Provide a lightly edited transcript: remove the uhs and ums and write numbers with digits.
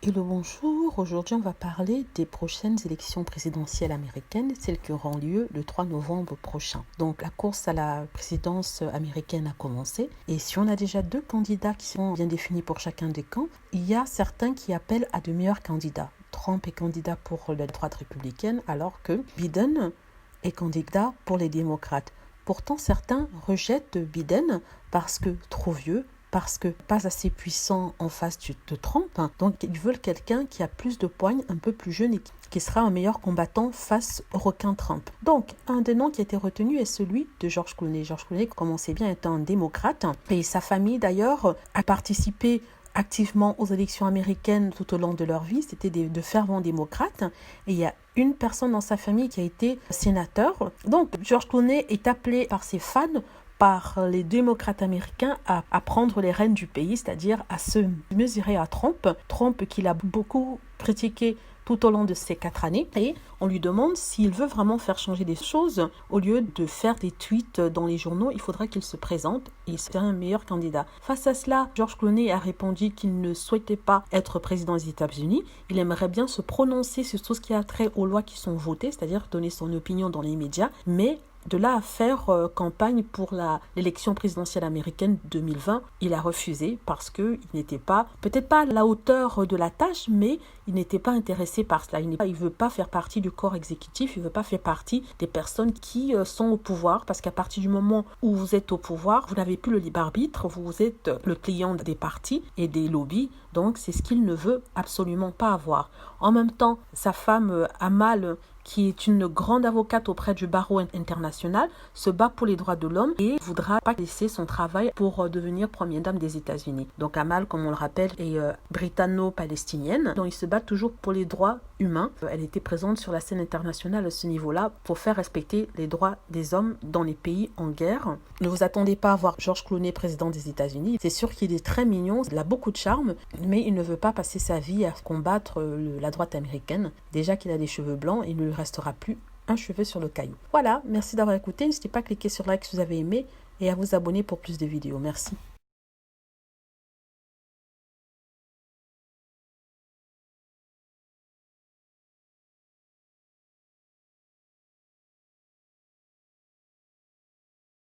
Hello, bonjour. Aujourd'hui, on va parler des prochaines élections présidentielles américaines, celles qui auront lieu le 3 novembre prochain. Donc, la course à la présidence américaine a commencé. Et si on a déjà deux candidats qui sont bien définis pour chacun des camps, il y a certains qui appellent à de meilleurs candidats. Trump est candidat pour la droite républicaine, alors que Biden est candidat pour les démocrates. Pourtant, certains rejettent Biden parce que trop vieux, parce que pas assez puissant en face de Trump. Donc, ils veulent quelqu'un qui a plus de poigne, un peu plus jeune et qui sera un meilleur combattant face au requin Trump. Donc, un des noms qui a été retenu est celui de George Clooney. George Clooney, comme on sait bien, est un démocrate et sa famille, d'ailleurs, a participé activement aux élections américaines tout au long de leur vie. C'était de fervents démocrates. Et il y a une personne dans sa famille qui a été sénateur. Donc, George Clooney est appelé par ses fans, par les démocrates américains à prendre les rênes du pays, c'est-à-dire à se mesurer à Trump. Trump qu'il a beaucoup critiqué tout au long de ces 4 années. Et on lui demande s'il veut vraiment faire changer des choses. Au lieu de faire des tweets dans les journaux, il faudra qu'il se présente et c'est un meilleur candidat. Face à cela, George Clooney a répondu qu'il ne souhaitait pas être président des États-Unis. Il aimerait bien se prononcer sur tout ce qui a trait aux lois qui sont votées, c'est-à-dire donner son opinion dans les médias, mais de là à faire campagne pour l'élection présidentielle américaine 2020, il a refusé parce qu'il n'était pas, peut-être pas à la hauteur de la tâche, mais il n'était pas intéressé par cela. Il ne veut pas faire partie du corps exécutif, il ne veut pas faire partie des personnes qui sont au pouvoir, parce qu'à partir du moment où vous êtes au pouvoir, vous n'avez plus le libre arbitre, vous êtes le client des partis et des lobbies, donc c'est ce qu'il ne veut absolument pas avoir. En même temps, sa femme Amal, qui est une grande avocate auprès du barreau international, se bat pour les droits de l'homme et ne voudra pas laisser son travail pour devenir première dame des États-Unis. Donc Amal, comme on le rappelle, est britanno-palestinienne, donc il se bat toujours pour les droits humains. Elle était présente sur la scène internationale à ce niveau-là pour faire respecter les droits des hommes dans les pays en guerre. Ne vous attendez pas à voir George Clooney président des États-Unis. C'est sûr qu'il est très mignon, il a beaucoup de charme, mais il ne veut pas passer sa vie à combattre la droite américaine. Déjà qu'il a des cheveux blancs, il ne lui restera plus un cheveu sur le caillou. Voilà, merci d'avoir écouté. N'hésitez pas à cliquer sur like si vous avez aimé et à vous abonner pour plus de vidéos. Merci.